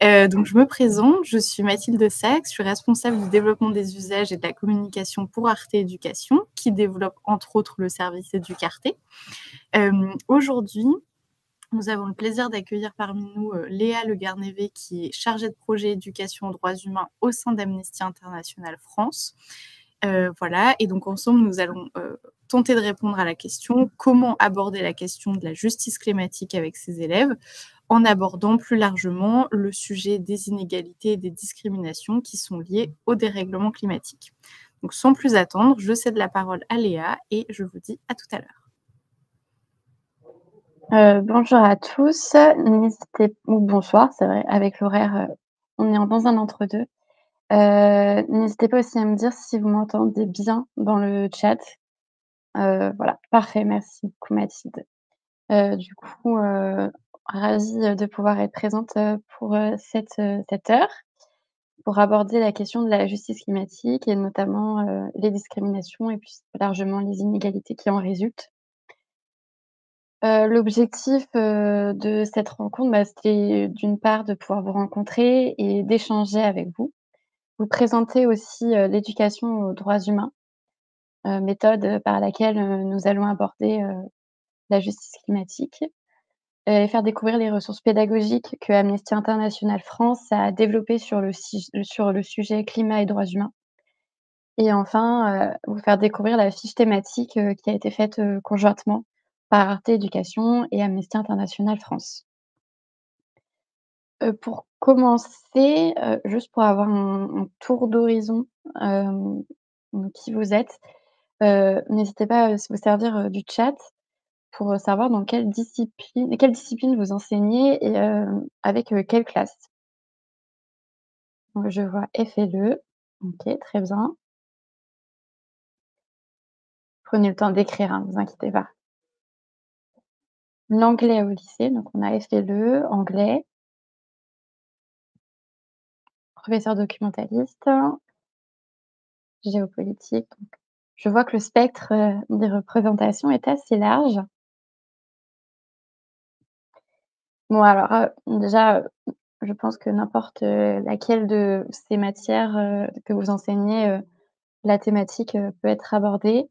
Donc je me présente, je suis Mathilde Sachs, je suis responsable du développement des usages et de la communication pour Arte Éducation, qui développe entre autres le service Éducarté. Aujourd'hui, nous avons le plaisir d'accueillir parmi nous Léa Le Garnévé, qui est chargée de projet éducation aux droits humains au sein d'Amnesty International France. Voilà, et donc ensemble, nous allons tenter de répondre à la question comment aborder la question de la justice climatique avec ses élèves, en abordant plus largement le sujet des inégalités et des discriminations qui sont liées au dérèglement climatique. Donc sans plus attendre, je cède la parole à Léa et je vous dis à tout à l'heure. Bonjour à tous, ou bonsoir, c'est vrai, avec l'horaire, on est dans un entre-deux. N'hésitez pas aussi à me dire si vous m'entendez bien dans le chat. Voilà, parfait, merci beaucoup Mathilde. Du coup, ravie, de pouvoir être présente, pour, cette heure, pour aborder la question de la justice climatique et notamment, les discriminations et plus largement les inégalités qui en résultent. L'objectif, de cette rencontre, c'était d'une part de pouvoir vous rencontrer et d'échanger avec vous. Vous présenter aussi, l'éducation aux droits humains, méthode, par laquelle, nous allons aborder, la justice climatique, et faire découvrir les ressources pédagogiques que Amnesty International France a développées sur le sujet climat et droits humains. Et enfin, vous faire découvrir la fiche thématique, qui a été faite, conjointement par Arte Éducation et Amnesty International France. Pour commencer, juste pour avoir un tour d'horizon, hem, qui vous êtes, n'hésitez pas à vous servir, du chat pour, savoir dans quelle discipline vous enseignez et avec, quelle classe? Donc je vois FLE, OK, très bien. Prenez le temps d'écrire, hein, vous inquiétez pas. L'anglais au lycée, donc on a FLE, anglais, professeur documentaliste, géopolitique, donc je vois que le spectre, des représentations est assez large. Bon alors, déjà, je pense que n'importe, laquelle de ces matières, que vous enseignez, la thématique, peut être abordée.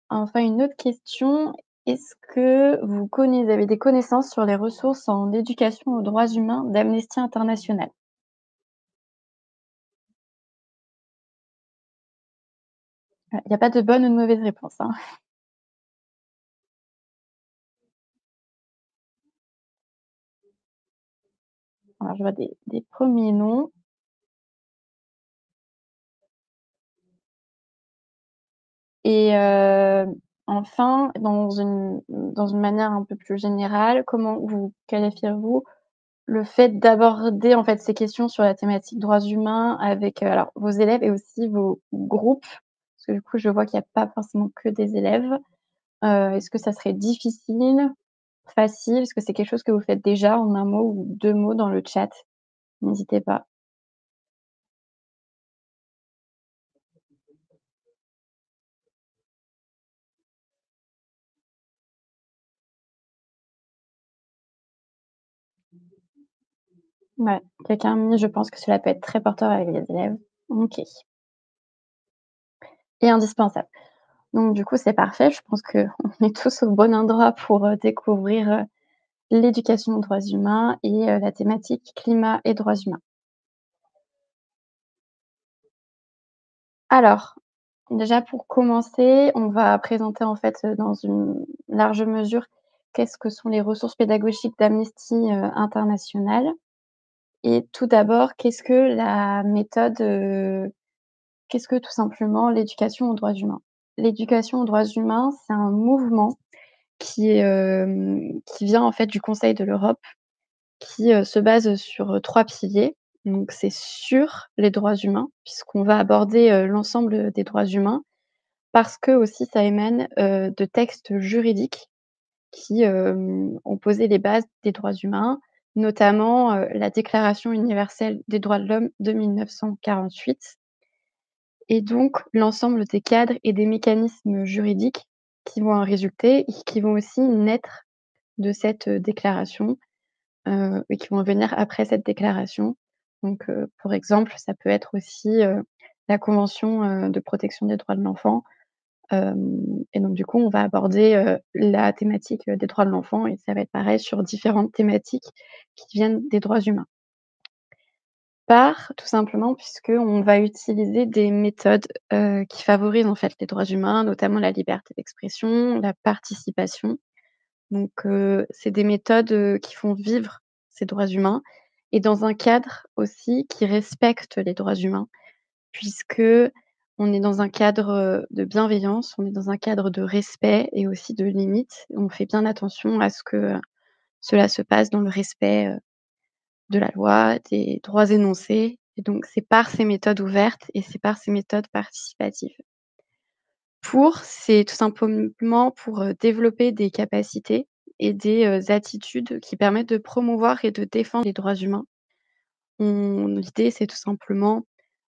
Enfin une autre question, est-ce que vous avez des connaissances sur les ressources en éducation aux droits humains d'Amnesty International? Il y a pas de bonne ou de mauvaise réponse, hein. Alors je vois des premiers noms et enfin dans une manière un peu plus générale, comment vous qualifiez-vous le fait d'aborder, en fait, ces questions sur la thématique droits humains avec, alors vos élèves et aussi vos groupes? Parce que du coup, je vois qu'il y a pas forcément que des élèves. Est-ce que ça serait difficile, facile? Est-ce que c'est quelque chose que vous faites déjà en un mot ou 2 mots dans le chat? N'hésitez pas. Ouais, quelqu'un a mis: «Je pense que cela peut être très porteur avec les élèves». OK, et indispensable. Donc du coup, c'est parfait. Je pense qu'on est tous au bon endroit pour, découvrir, l'éducation aux droits humains et la thématique climat et droits humains. Alors, déjà pour commencer, on va présenter en fait, dans une large mesure, qu'est-ce que sont les ressources pédagogiques d'Amnesty, International, et tout d'abord, qu'est-ce que tout simplement l'éducation aux droits humains? L'éducation aux droits humains, c'est un mouvement qui vient en fait du Conseil de l'Europe, qui, se base sur, 3 piliers. Donc c'est sur les droits humains, puisqu'on va aborder, l'ensemble des droits humains, parce que aussi ça émane, de textes juridiques qui, ont posé les bases des droits humains, notamment, la Déclaration universelle des droits de l'homme de 1948, et donc l'ensemble des cadres et des mécanismes juridiques qui vont en résulter et qui vont aussi naître de cette, déclaration. et qui vont venir après cette déclaration. Donc, pour exemple, ça peut être aussi, la convention, de protection des droits de l'enfant, et donc du coup, on va aborder, la thématique, des droits de l'enfant et ça va être pareil sur différentes thématiques qui viennent des droits humains. Tout simplement puisqu'on va utiliser des méthodes, qui favorisent en fait les droits humains, notamment la liberté d'expression, la participation. Donc, c'est des méthodes, qui font vivre ces droits humains et dans un cadre aussi qui respecte les droits humains, puisque on est dans un cadre, de bienveillance, on est dans un cadre de respect et aussi de limites. On fait bien attention à ce que, cela se passe dans le respect, de la loi, des droits énoncés et donc c'est par ces méthodes ouvertes et c'est par ces méthodes participatives. C'est tout simplement pour, développer des capacités et des, attitudes qui permettent de promouvoir et de défendre les droits humains. L'idée, c'est tout simplement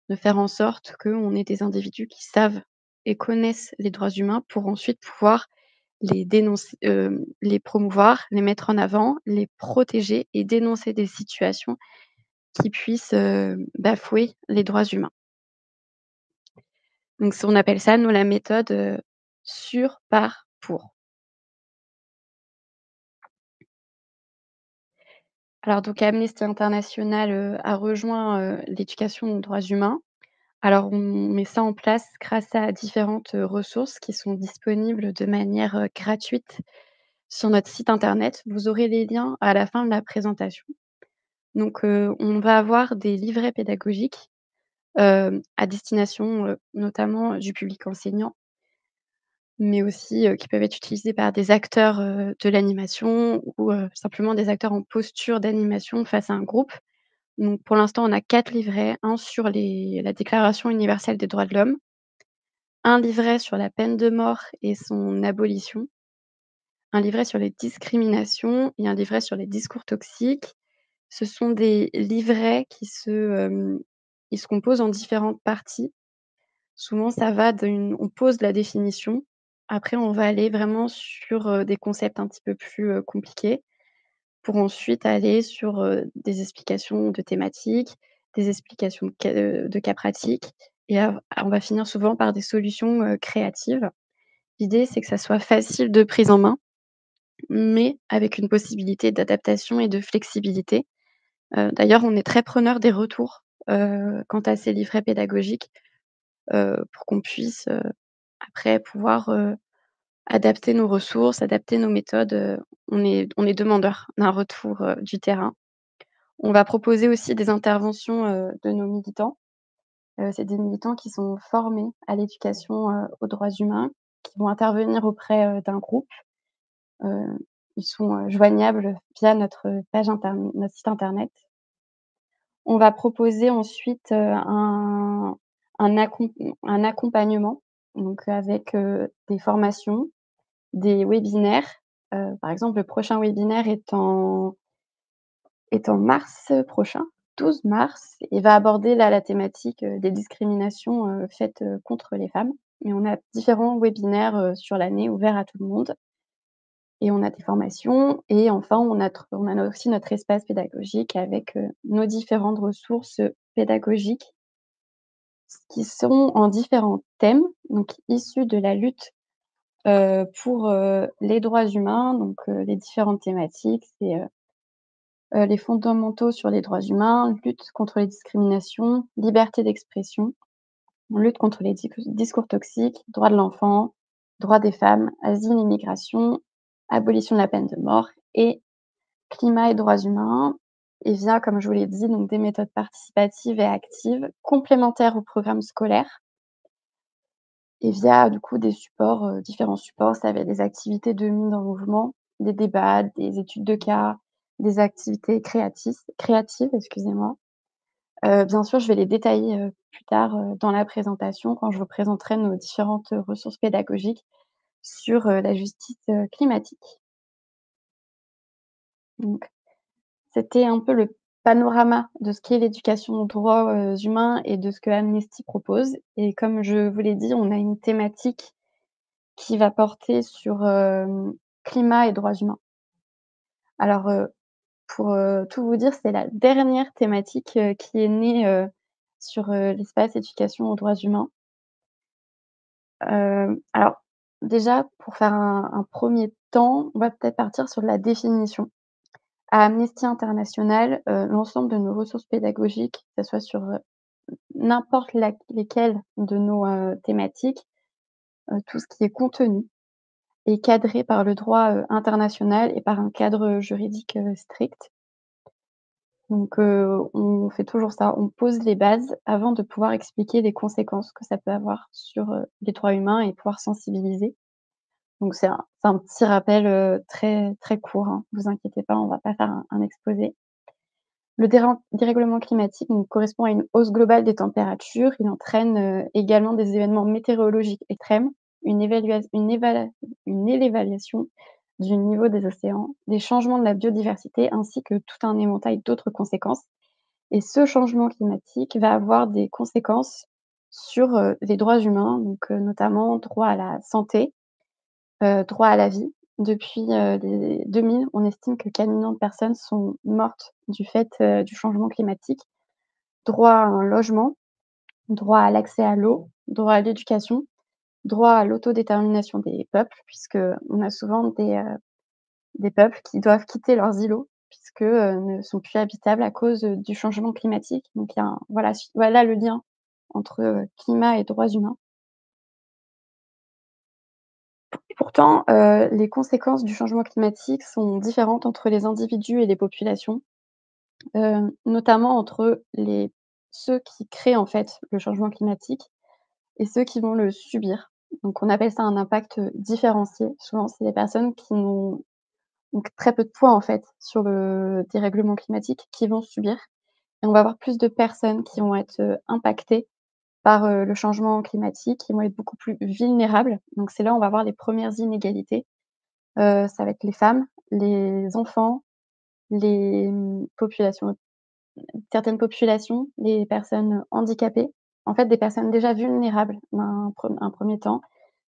de faire en sorte qu'on ait des individus qui savent et connaissent les droits humains pour ensuite pouvoir les dénoncer, les promouvoir, les mettre en avant, les protéger et dénoncer des situations qui puissent, bafouer les droits humains. Donc on appelle ça, nous, la méthode, sur, par, pour. Alors donc Amnesty International, a rejoint, l'éducation aux droits humains. Alors on met ça en place grâce à différentes, ressources qui sont disponibles de manière, gratuite sur notre site internet. Vous aurez les liens à la fin de la présentation. Donc, on va avoir des livrets pédagogiques, à destination, notamment du public enseignant, mais aussi, qui peuvent être utilisés par des acteurs, de l'animation ou, simplement des acteurs en posture d'animation face à un groupe. Donc pour l'instant, on a 4 livrets, un sur la Déclaration universelle des droits de l'homme, un livret sur la peine de mort et son abolition, un livret sur les discriminations et un livret sur les discours toxiques. Ce sont des livrets ils se composent en différentes parties. Souvent, ça va on pose la définition, après on va aller vraiment sur, des concepts un petit peu plus, compliqués, pour ensuite aller sur, des explications de thématiques, des explications de cas pratiques et on va finir souvent par des solutions, créatives. L'idée, c'est que ça soit facile de prise en main, mais avec une possibilité d'adaptation et de flexibilité. D'ailleurs, on est très preneur des retours, quant à ces livrets pédagogiques, pour qu'on puisse, après pouvoir, adapter nos ressources, adapter nos méthodes, on est demandeur d'un retour, du terrain. On va proposer aussi des interventions, de nos militants. C'est des militants qui sont formés à l'éducation, aux droits humains, qui vont intervenir auprès, d'un groupe. Heu, Ils sont, joignables via notre site internet. On va proposer ensuite, un accom un accompagnement, donc avec, des formations, des webinaires. Par exemple, le prochain webinaire est en mars prochain, 12 mars et va aborder là la thématique, des discriminations, faites, contre les femmes et on a différents webinaires, sur l'année ouverts à tout le monde et on a des formations et enfin on a aussi notre espace pédagogique avec, nos différentes ressources, pédagogiques qui sont en différents thèmes, donc issus de la lutte, pour, les droits humains, donc les différentes thématiques, c'est, les fondamentaux sur les droits humains, lutte contre les discriminations, liberté d'expression, lutte contre les discours toxiques, droits de l'enfant, droits des femmes, asile et migration, abolition de la peine de mort et climat et droits humains et via, comme je vous l'ai dit, donc des méthodes participatives et actives complémentaires au programme scolaire et via du coup des supports, différents supports. Ça va être des activités de mise en mouvement, des débats, des études de cas, des activités créatives, excusez-moi. Bien sûr, je vais les détailler, plus tard, dans la présentation quand je vous présenterai nos différentes, ressources pédagogiques sur, la justice, climatique. Donc c'était un peu le panorama de ce qu'est l'éducation aux droits, humains et de ce que Amnesty propose et comme je vous l'ai dit, on a une thématique qui va porter sur, climat et droits humains. Alors, pour, tout vous dire, c'est la dernière thématique, qui est née, sur, l'espace éducation aux droits humains. Alors déjà, pour faire un 1 temps, on va peut-être partir sur la définition. À Amnesty International, l'ensemble de nos ressources pédagogiques, que ça soit sur, n'importe lesquelles de nos, thématiques, tout ce qui est contenu est cadré par le droit, international et par un cadre juridique, strict. Donc, on fait toujours ça, on pose les bases avant de pouvoir expliquer les conséquences que ça peut avoir sur, les droits humains et pouvoir sensibiliser. Donc c'est un petit rappel, très très court, hein. Vous inquiétez pas, on va pas faire un exposé. Le dérèglement climatique donc correspond à une hausse globale des températures. Il entraîne, également des événements météorologiques extrêmes, une évalua une élévation du niveau des océans, des changements de la biodiversité ainsi que tout un éventail d'autres conséquences. Et ce changement climatique va avoir des conséquences sur, les droits humains, donc, notamment droit à la santé, droit à la vie. Depuis, les 2000, on estime que 4 millions de personnes sont mortes du fait, du changement climatique. Droit à un logement, droit à l'accès à l'eau, droit à l'éducation, droit à l'autodétermination des peuples, puisqu'on a souvent des peuples qui doivent quitter leurs îlots puisque, ne sont plus habitables à cause, du changement climatique. Donc il y a un voilà le lien entre, climat et droits humains. Pourtant, les conséquences du changement climatique sont différentes entre les individus et les populations, notamment entre ceux qui créent, en fait, le changement climatique et ceux qui vont le subir. Donc on appelle ça un impact, différencié. Souvent, c'est les personnes qui n'ont donc très peu de poids, en fait, sur le dérèglement climatique qui vont subir et on va avoir plus de personnes qui vont être, impactées par, le changement climatique, qui vont être beaucoup plus vulnérables. Donc c'est là où on va avoir les premières inégalités. Ça va être les femmes, les enfants, les, populations certaines populations, les personnes handicapées, en fait, des personnes déjà vulnérables dans un 1er temps,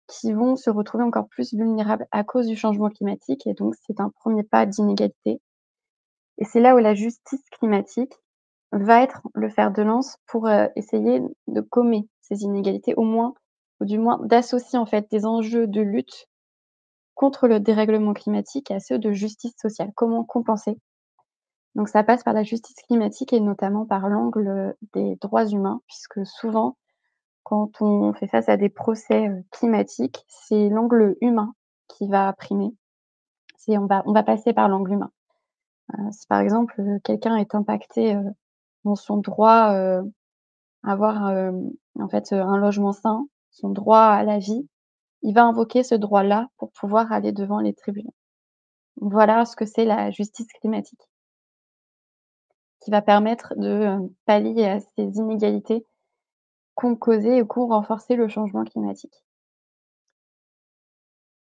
qui vont se retrouver encore plus vulnérables à cause du changement climatique et donc c'est un premier pas d'inégalité et c'est là où la justice climatique va être le fer de lance pour, essayer de gommer ces inégalités, au moins ou du moins d'associer, en fait, des enjeux de lutte contre le dérèglement climatique à ceux de justice sociale. Comment compenser? Donc ça passe par la justice climatique et notamment par l'angle, des droits humains, puisque souvent, quand on fait face à des procès, climatiques, c'est l'angle humain qui va primer. On va passer par l'angle humain. Si par exemple, quelqu'un est impacté, dans son droit, à avoir, en fait, un logement sain, son droit à la vie, il va invoquer ce droit-là pour pouvoir aller devant les tribunaux. Voilà ce que c'est la justice climatique, qui va permettre de, pallier à ces inégalités qu'ont causé ou qu'ont renforcé le changement climatique.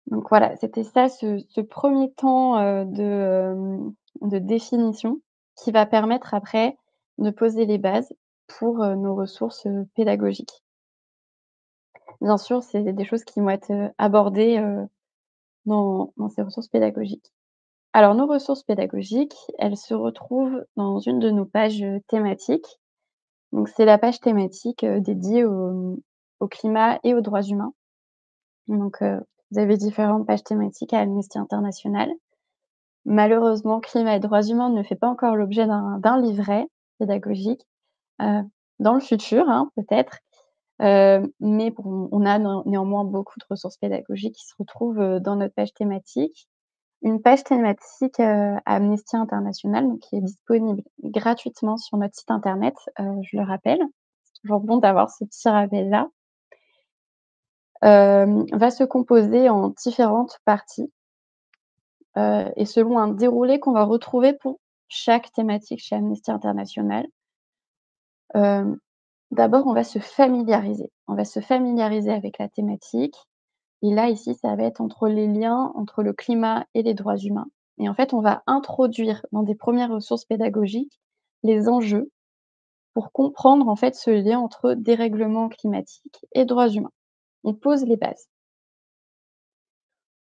Donc voilà, c'était ça ce 1er temps, de définition qui va permettre après de poser les bases pour, nos ressources, pédagogiques. Bien sûr, c'est des choses qui vont être, abordées, dans ces ressources pédagogiques. Alors nos ressources pédagogiques, elles se retrouvent dans une de nos pages, thématiques. Donc c'est la page thématique, dédiée au climat et aux droits humains. Donc, vous avez différentes pages thématiques à Amnesty International. Malheureusement, climat et droits humains ne fait pas encore l'objet d'un livret pédagogique, heu, dans le futur, hein, peut-être, mais bon, on a néanmoins beaucoup de ressources pédagogiques qui se retrouvent, dans notre page thématique. Une page thématique, Amnesty International, donc qui est disponible gratuitement sur notre site internet, je le rappelle. C'est toujours bon d'avoir ce petit rappel-là. Va se composer en différentes parties, et selon un déroulé qu'on va retrouver pour chaque thématique chez Amnesty International. Hem, D'abord, on va se familiariser. On va se familiariser avec la thématique et là, ici, ça va être entre les liens entre le climat et les droits humains et en fait, on va introduire dans des premières ressources pédagogiques les enjeux pour comprendre, en fait, ce lien entre dérèglement climatique et droits humains. On pose les bases.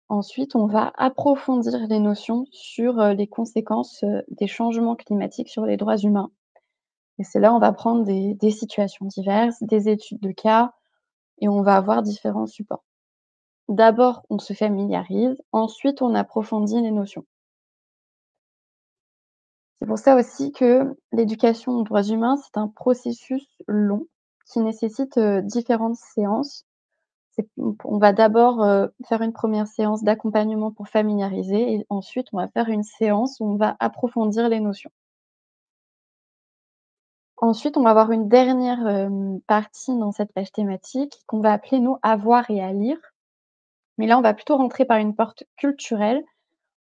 Ensuite, on va approfondir les notions sur, les conséquences, des changements climatiques sur les droits humains et c'est là, on va prendre des situations diverses, des études de cas et on va avoir différents supports. D'abord, on se familiarise, ensuite on approfondit les notions. C'est pour ça aussi que l'éducation aux droits humains, c'est un processus long qui nécessite, différentes séances. On va d'abord, faire une première séance d'accompagnement pour familiariser et ensuite on va faire une séance où on va approfondir les notions. Ensuite, on va avoir une dernière, partie dans cette page thématique qu'on va appeler nous «À voir et à lire». Mais là, on va plutôt rentrer par une porte culturelle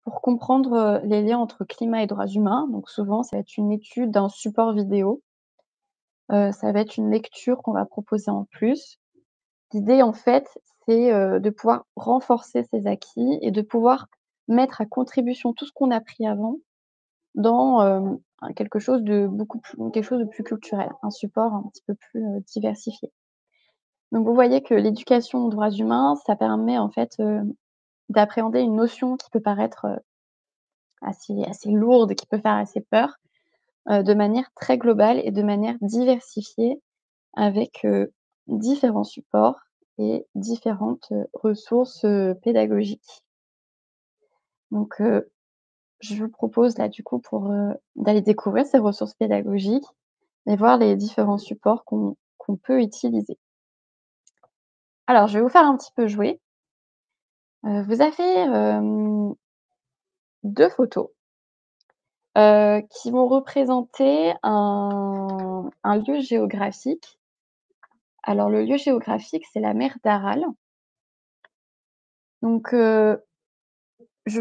pour comprendre, les liens entre climat et droits humains. Donc souvent, ça va être une étude d'un support vidéo, ça va être une lecture qu'on va proposer en plus. L'idée, en fait, c'est, de pouvoir renforcer ses acquis et de pouvoir mettre à contribution tout ce qu'on a appris avant dans, quelque chose de plus culturel, un support un petit peu plus, diversifié. Donc vous voyez que l'éducation aux droits humains, ça permet en fait, d'appréhender une notion qui peut paraître, assez lourde, qui peut faire assez peur, de manière très globale et de manière diversifiée avec, différents supports et différentes, ressources, pédagogiques. Donc, je vous propose là du coup d'aller découvrir ces ressources pédagogiques et voir les différents supports qu'on peut utiliser. Alors je vais vous faire un petit peu jouer. Vous avez, 2 photos, qui vont représenter un lieu géographique. Alors le lieu géographique, c'est la mer d'Aral. Donc, je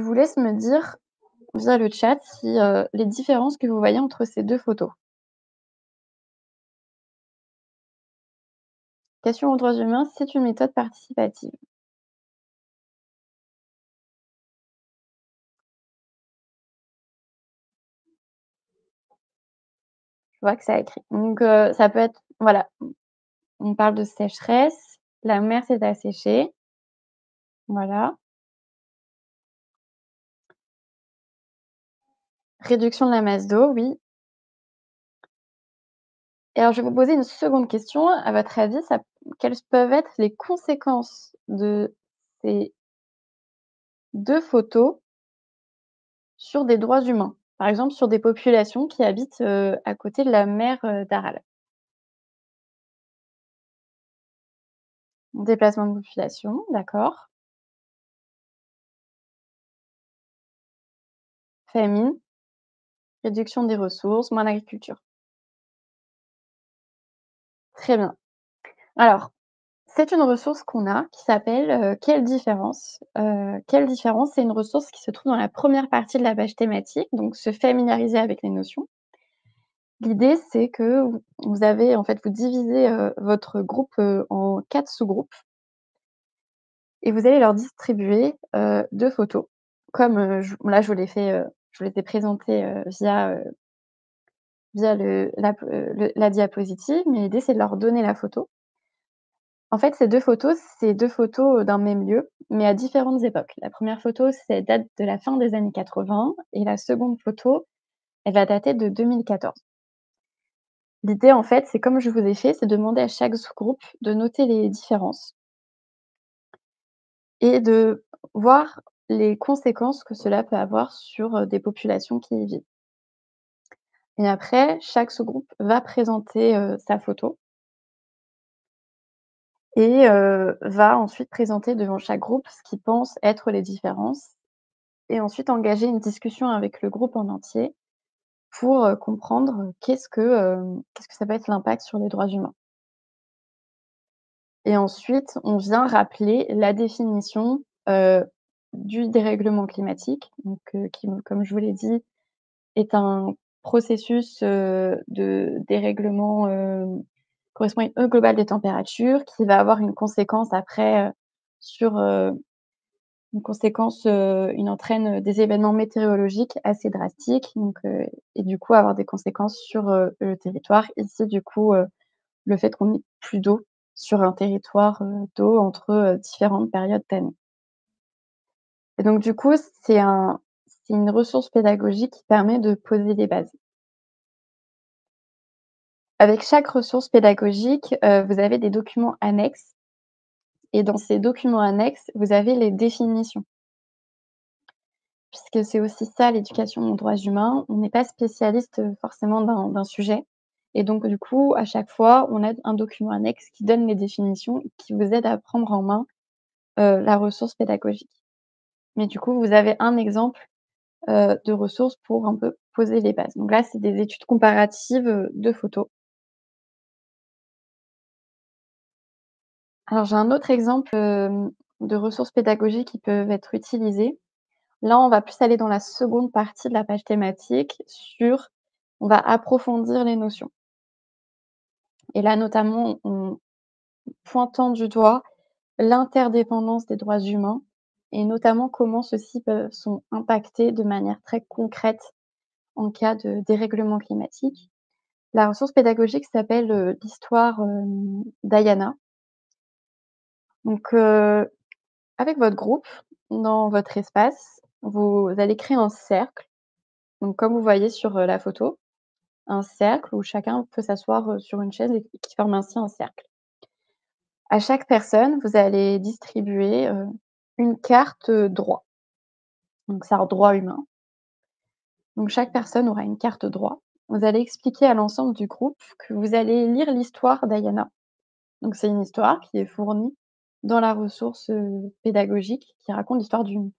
vous laisse me dire via le chat si, les différences que vous voyez entre ces 2 photos. Question aux droits humains, c'est une méthode participative. Je vois que ça a écrit. Donc, ça peut être voilà, on parle de sécheresse, la mer s'est asséchée, voilà. Réduction de la masse d'eau, oui. Et alors je vais vous poser une seconde question. À votre avis, quelles peuvent être les conséquences de ces 2 photos sur des droits humains? Par exemple, sur des populations qui habitent, à côté de la mer, d'Aral. Déplacement de population, d'accord. Famine, réduction des ressources, moins d'agriculture. Très bien. Alors, c'est une ressource qu'on a qui s'appelle, Quelle différence? Quelle différence? C'est une ressource qui se trouve dans la première partie de la page thématique, donc se familiariser avec les notions. L'idée, c'est que vous avez en fait, vous divisez, votre groupe, en 4 sous-groupes et vous allez leur distribuer, 2 photos comme, je vous l'ai fait, je vous les ai présentées, via la diapositive, mais l'idée, c'est de leur donner la photo. En fait, ces 2 photos, c'est 2 photos, d'un même lieu, mais à différentes époques. La première photo, c'est date de la fin des années 80 et la seconde photo, elle va dater de 2014. L'idée, en fait, c'est comme je vous ai fait, c'est de demander à chaque sous-groupe de noter les différences et de voir les conséquences que cela peut avoir sur, des populations qui y vivent. Et après, chaque sous-groupe va présenter, sa photo et va ensuite présenter devant chaque groupe ce qu'il pense être les différences et ensuite engager une discussion avec le groupe en entier pour, comprendre qu'est-ce que ça peut être l'impact sur les droits humains. Et ensuite, on vient rappeler la définition, du dérèglement climatique, donc qui, comme je vous l'ai dit, est un processus, de dérèglement, correspond à une hausse globale des températures qui va avoir une conséquence après, sur, une entraîne, des événements météorologiques assez drastiques, donc et du coup avoir des conséquences sur, le territoire. Ici, du coup, le fait qu'on ait plus d'eau sur un territoire, d'eau entre, différentes périodes d'année. et donc du coup, c'est une ressource pédagogique qui permet de poser les bases. Avec chaque ressource pédagogique, vous avez des documents annexes et dans ces documents annexes, vous avez les définitions. Puisque c'est aussi ça l'éducation aux droits humains, on n'est pas spécialiste, forcément d'un sujet et donc du coup, à chaque fois, on a un document annexe qui donne les définitions, qui vous aide à prendre en main, la ressource pédagogique. Mais du coup, vous avez un exemple, de ressources pour un peu poser les bases. Donc là, c'est des études comparatives, de photos. Alors j'ai un autre exemple, de ressources pédagogiques qui peuvent être utilisées. Là, on va plus aller dans la seconde partie de la page thématique on va approfondir les notions et là, notamment, en pointant du doigt l'interdépendance des droits humains et notamment comment ceux-ci sont impactés de manière très concrète en cas de dérèglement climatique. La ressource pédagogique s'appelle, l'histoire, d'Ayana. Donc, avec votre groupe, dans votre espace, vous allez créer un cercle, donc comme vous voyez sur, la photo, un cercle où chacun peut s'asseoir, sur une chaise et qui forme ainsi un cercle. À chaque personne, vous allez distribuer, une carte, droit, donc c'est un droit humain. Donc chaque personne aura une carte droit. Vous allez expliquer à l'ensemble du groupe que vous allez lire l'histoire d'Ayana. Donc c'est une histoire qui est fournie dans la ressource, pédagogique qui raconte l'histoire d'une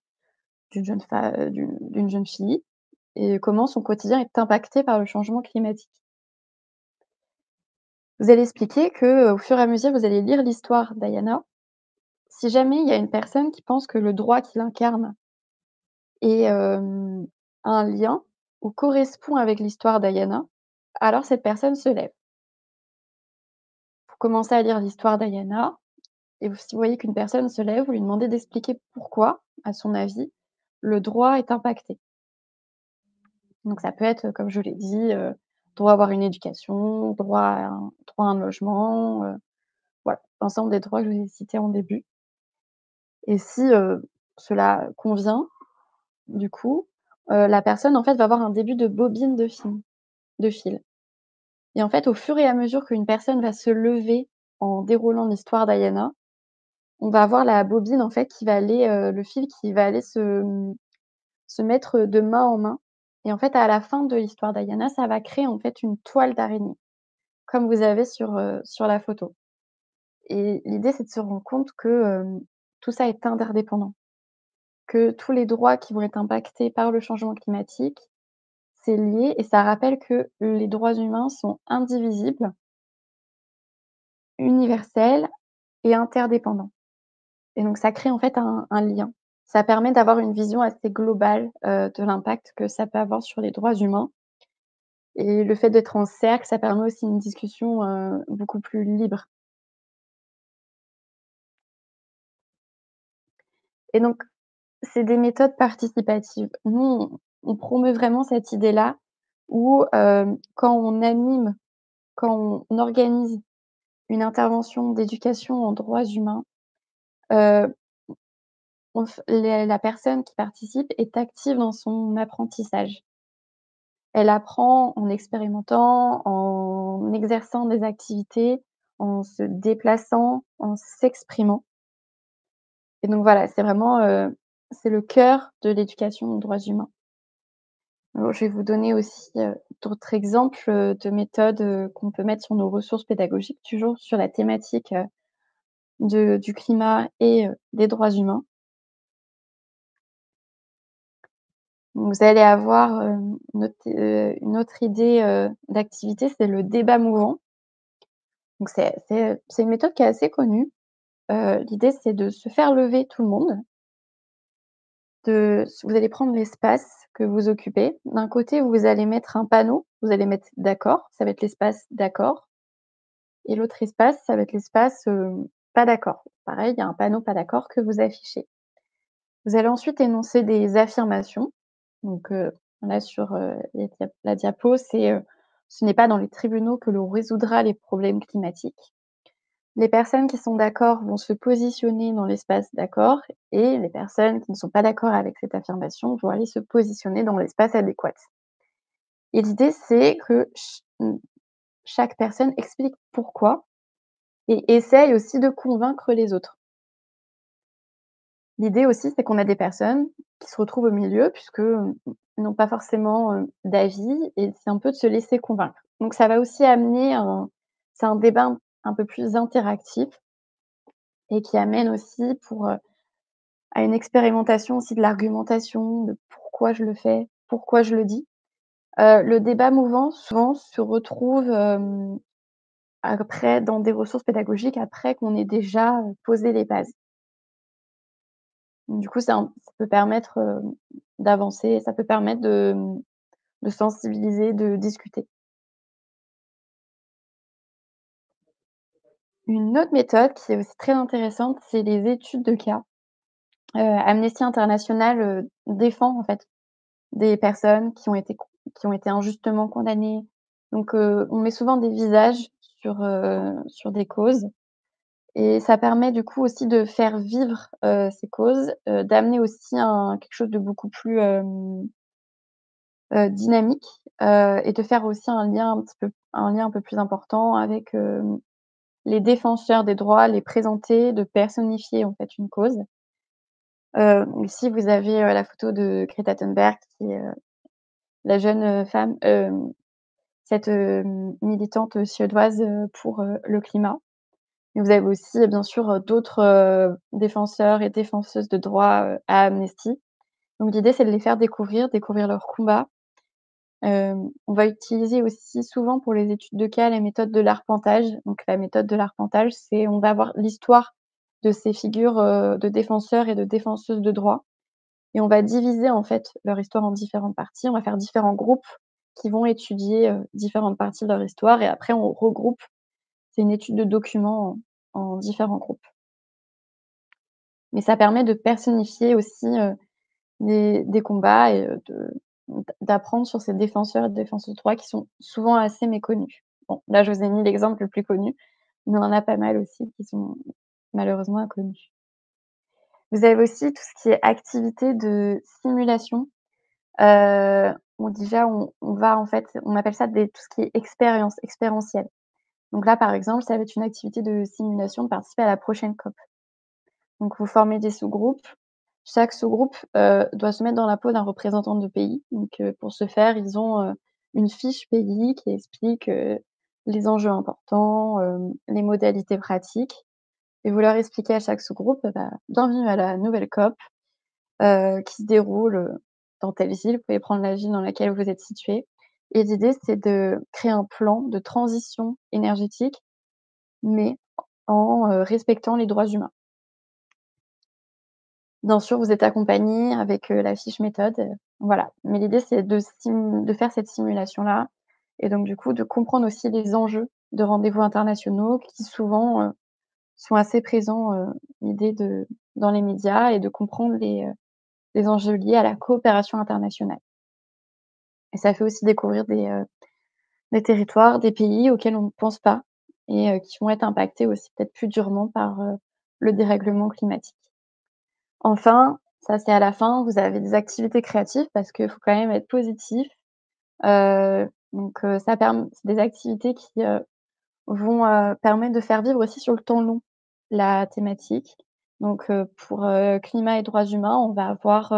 jeune fille et comment son quotidien est impacté par le changement climatique. Vous allez expliquer que, au fur et à mesure, vous allez lire l'histoire d'Ayana. Si jamais il y a une personne qui pense que le droit qu'il incarne est, a un lien ou correspond avec l'histoire d'Ayana, alors cette personne se lève. Vous commencez à lire l'histoire d'Ayana et si vous voyez qu'une personne se lève, vous lui demandez d'expliquer pourquoi, à son avis, le droit est impacté. Donc ça peut être, comme je l'ai dit, droit à avoir une éducation, droit à un logement, voilà, l'ensemble des droits que je vous ai cités en début et si, cela convient, du coup, la personne, en fait, va avoir un début de bobine de fil et en fait, au fur et à mesure qu'une personne va se lever en déroulant l'histoire d'Ayana, on va avoir la bobine, en fait, qui va aller, le fil qui va aller se mettre, de main en main et en fait, à la fin de l'histoire d'Ayana, ça va créer, en fait, une toile d'araignée, comme vous avez sur la photo et l'idée, c'est de se rendre compte que, tout ça est interdépendant, que tous les droits qui vont être impactés par le changement climatique, c'est lié et ça rappelle que les droits humains sont indivisibles, universels et interdépendants et donc ça crée, en fait, un lien. Ça permet d'avoir une vision assez globale, de l'impact que ça peut avoir sur les droits humains et le fait d'être en cercle, ça permet aussi une discussion, beaucoup plus libre et donc c'est des méthodes participatives. Nous, on promeut vraiment cette idée-là où, quand on anime, quand on organise une intervention d'éducation en droits humains, heu, on f la personne qui participe est active dans son apprentissage. Elle apprend en expérimentant, en exerçant des activités, en se déplaçant, en s'exprimant et donc voilà, c'est vraiment, c'est le cœur de l'éducation aux droits humains. Alors je vais vous donner aussi, d'autres exemples, de méthodes, qu'on peut mettre sur nos ressources pédagogiques, toujours sur la thématique, du climat et des droits humains. Vous allez avoir, une autre idée, d'activité, c'est le débat mouvant. Donc c'est une méthode qui est assez connue. L'idée, c'est de se faire lever tout le monde, vous allez prendre l'espace que vous occupez. D'un côté, vous allez mettre un panneau, vous allez mettre «d'accord», ça va être l'espace «d'accord» et l'autre espace, ça va être l'espace, «pas d'accord». Pareil, il y a un panneau «pas d'accord» que vous affichez. Vous allez ensuite énoncer des affirmations. Donc, là sur, la diapo, c'est, «Ce n'est pas dans les tribunaux que l'on résoudra les problèmes climatiques». Les personnes qui sont d'accord vont se positionner dans l'espace d'accord et les personnes qui ne sont pas d'accord avec cette affirmation vont aller se positionner dans l'espace adéquat. Et l'idée, c'est que chaque personne explique pourquoi et essaye aussi de convaincre les autres. L'idée aussi, c'est qu'on a des personnes qui se retrouvent au milieu puisque, ils n'ont pas forcément, d'avis et c'est un peu de se laisser convaincre. Donc ça va aussi amener un débat un peu plus interactif et qui amène aussi à une expérimentation aussi de l'argumentation, de pourquoi je le fais, pourquoi je le dis. Le débat mouvant souvent se retrouve, après dans des ressources pédagogiques après qu'on ait déjà, posé les bases. Du coup, ça peut permettre, d'avancer, ça peut permettre de sensibiliser, de discuter. Une autre méthode qui est aussi très intéressante, c'est les études de cas. Amnesty International, défend en fait des personnes qui ont été injustement condamnées. Donc, on met souvent des visages sur des causes et ça permet du coup aussi de faire vivre, ces causes, d'amener aussi quelque chose de beaucoup plus, dynamique, et de faire aussi un lien un peu plus important avec, les défenseurs des droits, les présenter, de personnifier en fait une cause. Ici vous avez, la photo de Greta Thunberg qui est, la jeune, femme, cette, militante suédoise, pour, le climat. Et vous avez aussi, bien sûr, d'autres, défenseurs et défenseuses de droits, à Amnesty. Donc l'idée, c'est de les faire découvrir leur combat. On va utiliser aussi souvent pour les études de cas la méthode de l'arpentage. Donc la méthode de l'arpentage, c'est on va avoir l'histoire de ces figures, de défenseurs et de défenseuses de droits et on va diviser en fait leur histoire en différentes parties. On va faire différents groupes qui vont étudier, différentes parties de leur histoire et après on regroupe. C'est une étude de documents en différents groupes. Mais ça permet de personnifier aussi, des combats et d'apprendre sur ces défenseurs et défenseuses de droits qui sont souvent assez méconnus. Bon, là, je vous ai mis l'exemple le plus connu, mais on en a pas mal aussi qui sont malheureusement inconnus. Vous avez aussi tout ce qui est activité de simulation. Où déjà on va en fait on appelle ça tout ce qui est expérientiel. Donc là, par exemple, ça va être une activité de simulation de participer à la prochaine COP. Donc vous formez des sous-groupes. Chaque sous-groupe, doit se mettre dans la peau d'un représentant de pays. Donc, pour ce faire, ils ont, une fiche pays qui explique, les enjeux importants, les modalités pratiques et vous leur expliquez à chaque sous-groupe, bah: «Bienvenue à la nouvelle COP, qui se déroule, dans telle ville». Vous pouvez prendre la ville dans laquelle vous êtes situé et l'idée, c'est de créer un plan de transition énergétique, mais en, respectant les droits humains. Bien sûr, vous êtes accompagné avec, la fiche méthode, voilà. Mais l'idée, c'est de faire cette simulation-là et donc du coup, de comprendre aussi les enjeux de rendez-vous internationaux qui souvent, sont assez présents, l'idée de dans les médias et de comprendre les enjeux liés à la coopération internationale. Et ça fait aussi découvrir des territoires, des pays auxquels on ne pense pas et qui vont être impactés aussi peut-être plus durement par, le dérèglement climatique. Enfin, ça c'est à la fin, vous avez des activités créatives parce qu'il faut quand même être positif. C'est des activités qui, vont, permettre de faire vivre aussi sur le temps long la thématique. Donc, pour, climat et droits humains, on va avoir,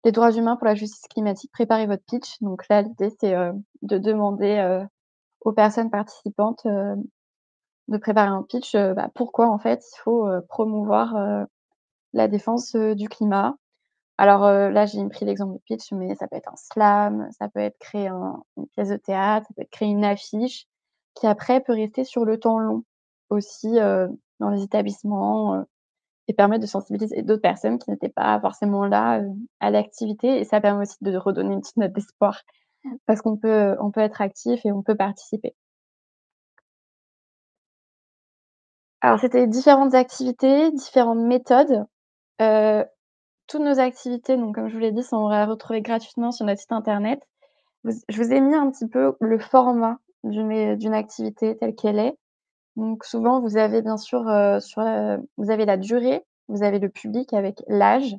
les droits humains pour la justice climatique, préparez votre pitch. Donc là, l'idée c'est, de demander, aux personnes participantes, de préparer un pitch, bah, pourquoi en fait il faut, promouvoir, la défense, du climat. Alors, là, j'ai pris l'exemple de pitch, mais ça peut être un slam, ça peut être créer une pièce de théâtre, ça peut être créer une affiche qui après peut rester sur le temps long aussi, dans les établissements, et permettre de sensibiliser d'autres personnes qui n'étaient pas forcément là, à l'activité et ça permet aussi de redonner une petite note d'espoir parce qu'on peut être actif et on peut participer. Alors c'était différentes activités, différentes méthodes, heu toutes nos activités, donc comme je vous l'ai dit, sont à retrouver gratuitement sur notre site internet. Je vous ai mis un petit peu le format d'une activité telle qu'elle est. Donc souvent, vous avez bien sûr, vous avez la durée, vous avez le public avec l'âge,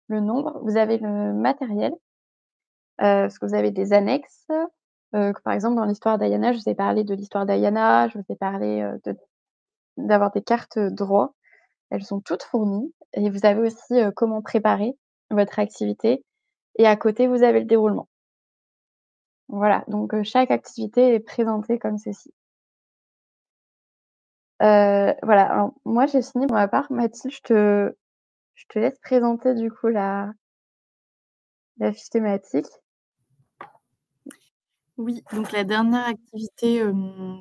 le nombre, vous avez le matériel, parce que vous avez des annexes, que par exemple dans l'histoire d'Ayana, je vous ai parlé de l'histoire d'Ayana, je vous ai parlé, d'avoir des cartes, droit. Elles sont toutes fournies et vous avez aussi, comment préparer votre activité et à côté, vous avez le déroulement. Voilà, donc chaque activité est présentée comme ceci. Voilà, alors moi j'ai fini pour ma part. Mathilde, je te laisse présenter du coup la fiche thématique. Oui, donc la dernière activité,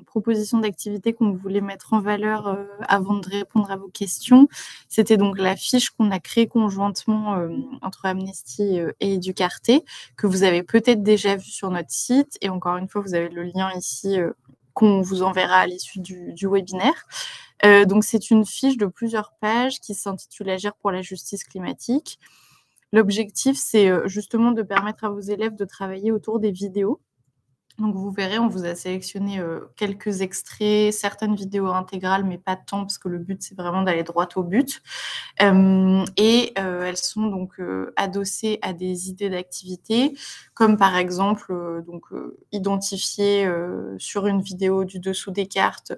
proposition d'activité qu'on voulait mettre en valeur, avant de répondre à vos questions, c'était donc la fiche qu'on a créée conjointement, entre Amnesty, et Educarté, que vous avez peut-être déjà vue sur notre site et encore une fois, vous avez le lien ici, qu'on vous enverra à l'issue du webinaire. Donc c'est une fiche de plusieurs pages qui s'intitule «Agir pour la justice climatique». L'objectif, c'est, justement de permettre à vos élèves de travailler autour des vidéos. Donc vous verrez, on vous a sélectionné, quelques extraits, certaines vidéos intégrales, mais pas tant parce que le but, c'est vraiment d'aller droit au but. Elles sont donc, adossées à des idées d'activités, comme par exemple, identifier, sur une vidéo du dessous des cartes,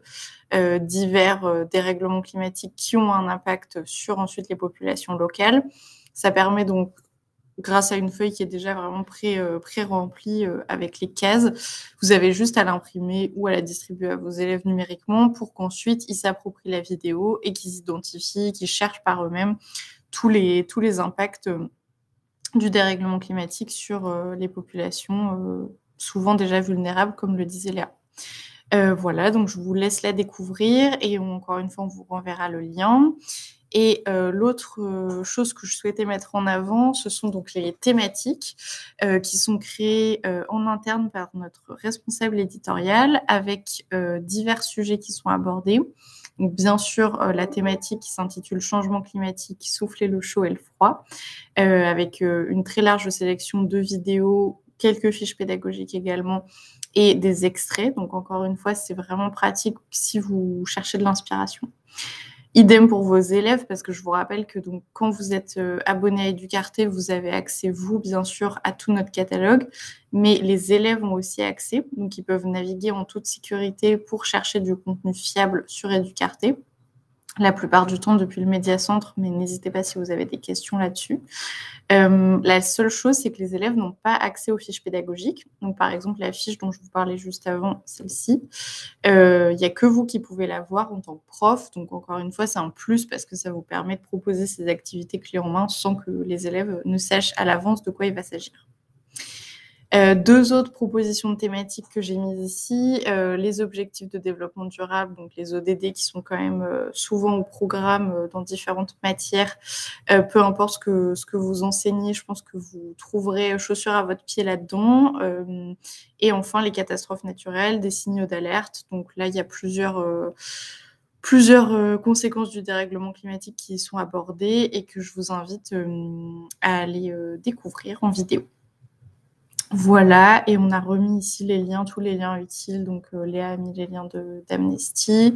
divers, dérèglements climatiques qui ont un impact sur ensuite les populations locales. Ça permet donc, grâce à une feuille qui est déjà vraiment pré-remplie avec les cases, vous avez juste à l'imprimer ou à la distribuer à vos élèves numériquement pour qu'ensuite ils s'approprient la vidéo et qu'ils identifient, qu'ils cherchent par eux-mêmes tous les impacts du dérèglement climatique sur les populations souvent déjà vulnérables, comme le disait Léa. Voilà, donc je vous laisse la découvrir et encore une fois, on vous renverra le lien. Et l'autre chose que je souhaitais mettre en avant, ce sont donc les thématiques qui sont créées en interne par notre responsable éditorial avec divers sujets qui sont abordés. Donc bien sûr, la thématique qui s'intitule Changement climatique, souffler le chaud et le froid, avec une très large sélection de vidéos, quelques fiches pédagogiques également et des extraits. Donc encore une fois, c'est vraiment pratique si vous cherchez de l'inspiration. Idem pour vos élèves, parce que je vous rappelle que donc, quand vous êtes abonné à Educarté, vous avez accès, vous, bien sûr, à tout notre catalogue, mais les élèves ont aussi accès, donc ils peuvent naviguer en toute sécurité pour chercher du contenu fiable sur Educarté, la plupart du temps depuis le médiacentre, mais n'hésitez pas si vous avez des questions là-dessus. La seule chose, c'est que les élèves n'ont pas accès aux fiches pédagogiques. Donc, par exemple, la fiche dont je vous parlais juste avant, celle-ci, il n'y a que vous qui pouvez la voir en tant que prof. Donc, encore une fois, c'est un plus parce que ça vous permet de proposer ces activités clés en main sans que les élèves ne sachent à l'avance de quoi il va s'agir. Deux autres propositions de thématiques que j'ai mises ici, les objectifs de développement durable, donc les ODD qui sont quand même souvent au programme dans différentes matières. Peu importe ce que vous enseignez, je pense que vous trouverez chaussure à votre pied là-dedans. Et enfin, les catastrophes naturelles, des signaux d'alerte. Donc là, il y a plusieurs conséquences du dérèglement climatique qui sont abordées et que je vous invite à aller découvrir en vidéo. Voilà, et on a remis ici les liens, tous les liens utiles. Donc, Léa a mis les liens d'Amnesty.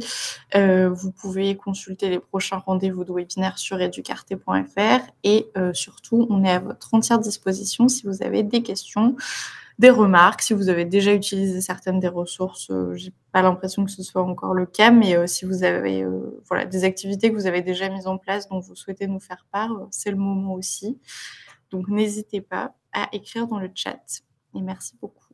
Vous pouvez consulter les prochains rendez-vous de webinaire sur educarté.fr et surtout, on est à votre entière disposition si vous avez des questions, des remarques, si vous avez déjà utilisé certaines des ressources. J'ai pas l'impression que ce soit encore le cas, mais si vous avez voilà, des activités que vous avez déjà mises en place dont vous souhaitez nous faire part, c'est le moment aussi. Donc, n'hésitez pas à écrire dans le chat. Et merci beaucoup.